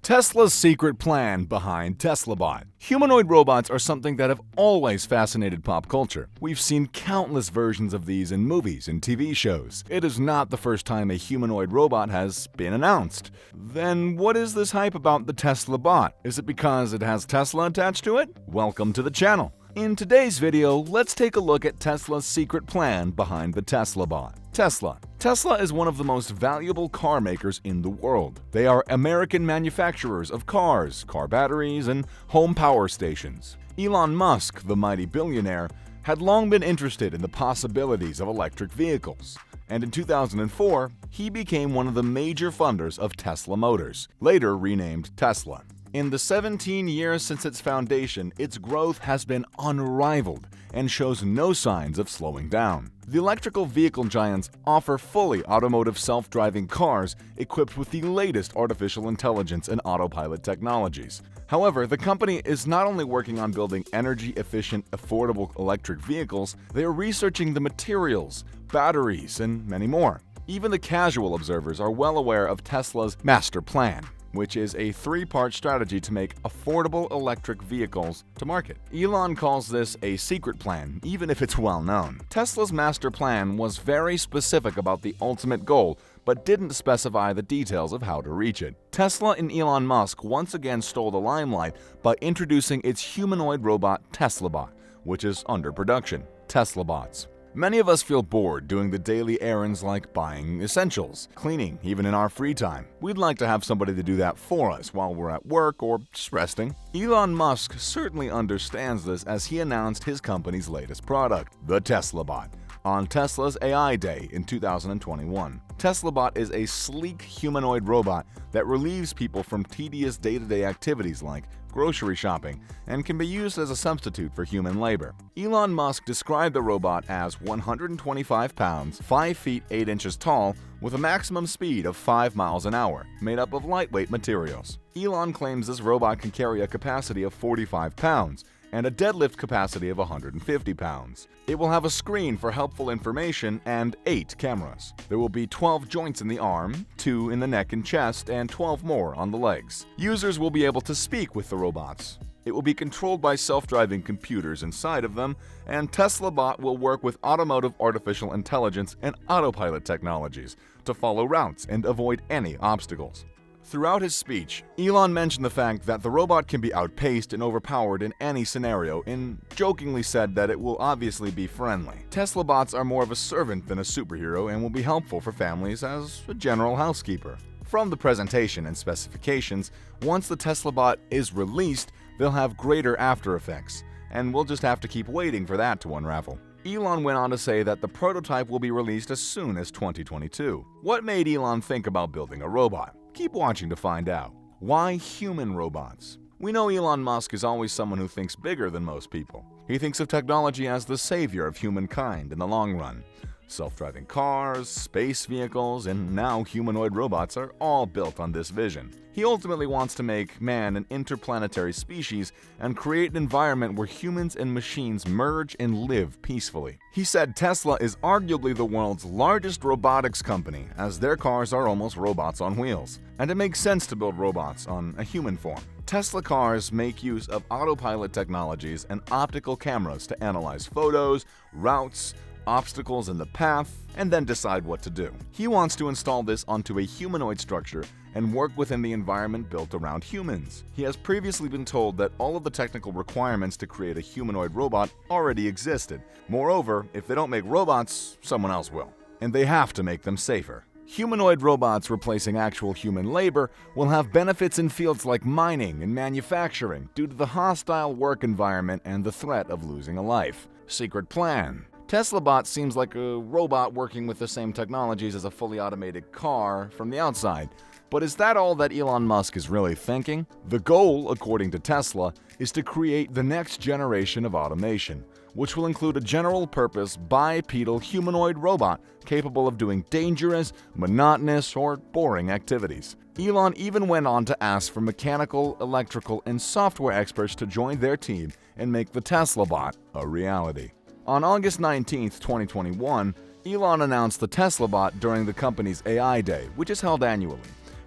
Tesla's secret plan behind TeslaBot. Humanoid robots are something that have always fascinated pop culture. We've seen countless versions of these in movies and TV shows. It is not the first time a humanoid robot has been announced. Then what is this hype about the TeslaBot? Is it because it has Tesla attached to it? Welcome to the channel. In today's video, let's take a look at Tesla's secret plan behind the TeslaBot. Tesla is one of the most valuable car makers in the world. They are American manufacturers of cars, car batteries, and home power stations. Elon Musk, the mighty billionaire, had long been interested in the possibilities of electric vehicles. And in 2004, he became one of the major funders of Tesla Motors, later renamed Tesla. In the 17 years since its foundation, its growth has been unrivaled and shows no signs of slowing down. The electrical vehicle giants offer fully automotive self-driving cars equipped with the latest artificial intelligence and autopilot technologies. However, the company is not only working on building energy-efficient, affordable electric vehicles, they are researching the materials, batteries, and many more. Even the casual observers are well aware of Tesla's master plan, which is a three-part strategy to make affordable electric vehicles to market. Elon calls this a secret plan, even if it's well known. Tesla's master plan was very specific about the ultimate goal, but didn't specify the details of how to reach it. Tesla and Elon Musk once again stole the limelight by introducing its humanoid robot TeslaBot, which is under production. TeslaBots. Many of us feel bored doing the daily errands like buying essentials, cleaning, even in our free time. We'd like to have somebody to do that for us while we're at work or just resting. Elon Musk certainly understands this as he announced his company's latest product, the TeslaBot, on Tesla's AI Day in 2021. TeslaBot is a sleek humanoid robot that relieves people from tedious day-to-day activities like grocery shopping and can be used as a substitute for human labor. Elon Musk described the robot as 125 pounds, 5 feet 8 inches tall, with a maximum speed of 5 miles an hour, made up of lightweight materials. Elon claims this robot can carry a capacity of 45 pounds and a deadlift capacity of 150 pounds. It will have a screen for helpful information and 8 cameras. There will be 12 joints in the arm, 2 in the neck and chest, and 12 more on the legs. Users will be able to speak with the robots. It will be controlled by self-driving computers inside of them, and TeslaBot will work with automotive artificial intelligence and autopilot technologies to follow routes and avoid any obstacles. Throughout his speech, Elon mentioned the fact that the robot can be outpaced and overpowered in any scenario and jokingly said that it will obviously be friendly. TeslaBots are more of a servant than a superhero and will be helpful for families as a general housekeeper. From the presentation and specifications, once the TeslaBot is released, they'll have greater after effects, and we'll just have to keep waiting for that to unravel. Elon went on to say that the prototype will be released as soon as 2022. What made Elon think about building a robot? Keep watching to find out. Why human robots? We know Elon Musk is always someone who thinks bigger than most people. He thinks of technology as the savior of humankind in the long run. Self-driving cars, space vehicles, and now humanoid robots are all built on this vision. He ultimately wants to make man an interplanetary species and create an environment where humans and machines merge and live peacefully. He said Tesla is arguably the world's largest robotics company, as their cars are almost robots on wheels, and it makes sense to build robots on a human form. Tesla cars make use of autopilot technologies and optical cameras to analyze photos, routes, obstacles in the path, and then decide what to do. He wants to install this onto a humanoid structure and work within the environment built around humans. He has previously been told that all of the technical requirements to create a humanoid robot already existed. Moreover, if they don't make robots, someone else will. And they have to make them safer. Humanoid robots replacing actual human labor will have benefits in fields like mining and manufacturing due to the hostile work environment and the threat of losing a life. Secret plan. TeslaBot seems like a robot working with the same technologies as a fully automated car from the outside. But is that all that Elon Musk is really thinking? The goal, according to Tesla, is to create the next generation of automation, which will include a general-purpose bipedal humanoid robot capable of doing dangerous, monotonous, or boring activities. Elon even went on to ask for mechanical, electrical, and software experts to join their team and make the TeslaBot a reality. On August 19, 2021, Elon announced the TeslaBot during the company's AI Day, which is held annually.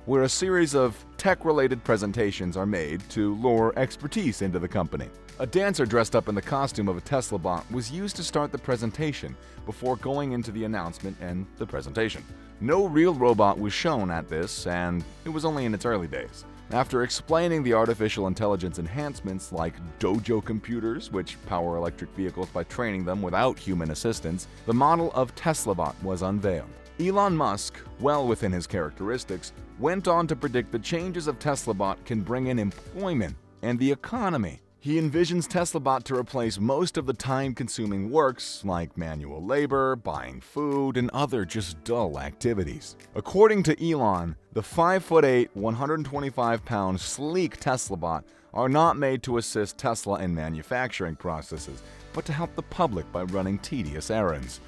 where a series of tech-related presentations are made to lure expertise into the company. A dancer dressed up in the costume of a Tesla bot was used to start the presentation before going into the announcement and the presentation. No real robot was shown at this, and it was only in its early days. After explaining the artificial intelligence enhancements like dojo computers, which power electric vehicles by training them without human assistance, the model of TeslaBot was unveiled. Elon Musk, well within his characteristics, went on to predict the changes of TeslaBot can bring in employment and the economy. He envisions TeslaBot to replace most of the time-consuming works like manual labor, buying food, and other just dull activities. According to Elon, the 5'8", 125-pound sleek TeslaBot are not made to assist Tesla in manufacturing processes, but to help the public by running tedious errands.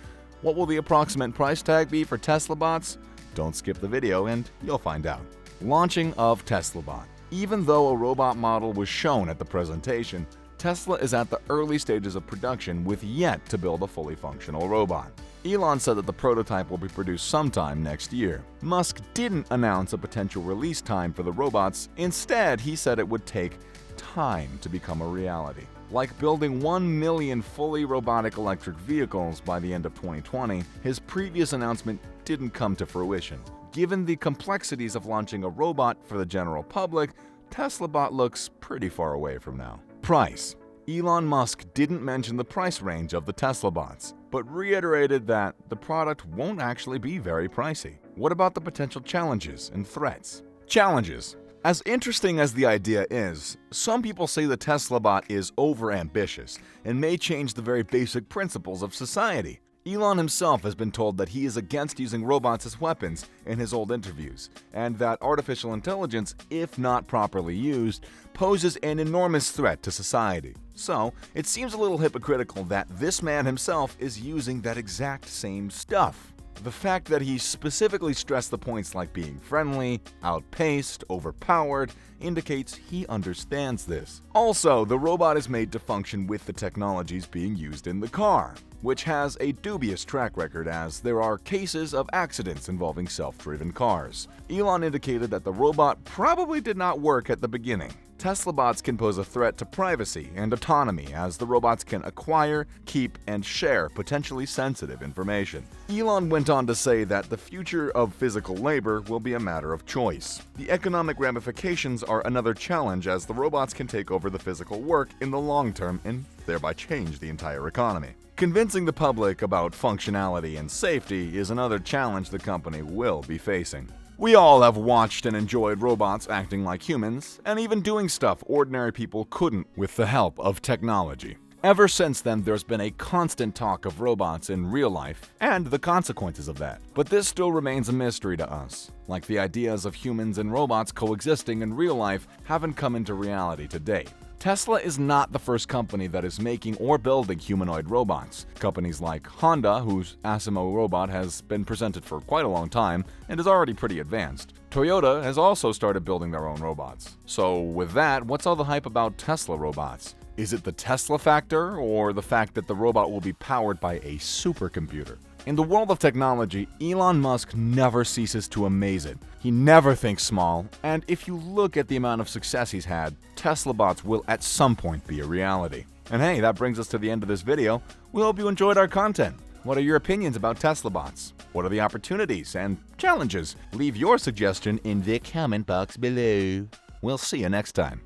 What will the approximate price tag be for TeslaBots? Don't skip the video and you'll find out. Launching of TeslaBot. Even though a robot model was shown at the presentation, Tesla is at the early stages of production with yet to build a fully functional robot. Elon said that the prototype will be produced sometime next year. Musk didn't announce a potential release time for the robots. Instead, he said it would take time to become a reality. Like building 1 million fully robotic electric vehicles by the end of 2020, his previous announcement didn't come to fruition. Given the complexities of launching a robot for the general public, TeslaBot looks pretty far away from now. Price. Elon Musk didn't mention the price range of the TeslaBots, but reiterated that the product won't actually be very pricey. What about the potential challenges and threats? Challenges. As interesting as the idea is, some people say the TeslaBot is overambitious and may change the very basic principles of society. Elon himself has been told that he is against using robots as weapons in his old interviews, and that artificial intelligence, if not properly used, poses an enormous threat to society. So, it seems a little hypocritical that this man himself is using that exact same stuff. The fact that he specifically stressed the points like being friendly, outpaced, overpowered, indicates he understands this. Also, the robot is made to function with the technologies being used in the car, which has a dubious track record as there are cases of accidents involving self-driven cars. Elon indicated that the robot probably did not work at the beginning. TeslaBots can pose a threat to privacy and autonomy as the robots can acquire, keep, and share potentially sensitive information. Elon went on to say that the future of physical labor will be a matter of choice. The economic ramifications are another challenge as the robots can take over the physical work in the long term and thereby change the entire economy. Convincing the public about functionality and safety is another challenge the company will be facing. We all have watched and enjoyed robots acting like humans, and even doing stuff ordinary people couldn't with the help of technology. Ever since then, there's been a constant talk of robots in real life and the consequences of that. But this still remains a mystery to us. Like the ideas of humans and robots coexisting in real life haven't come into reality to date. Tesla is not the first company that is making or building humanoid robots. Companies like Honda, whose Asimo robot has been presented for quite a long time and is already pretty advanced. Toyota has also started building their own robots. So with that, what's all the hype about Tesla robots? Is it the Tesla factor, or the fact that the robot will be powered by a supercomputer? In the world of technology, Elon Musk never ceases to amaze it. He never thinks small, and if you look at the amount of success he's had, TeslaBots will at some point be a reality. And hey, that brings us to the end of this video. We hope you enjoyed our content. What are your opinions about TeslaBots? What are the opportunities and challenges? Leave your suggestion in the comment box below. We'll see you next time.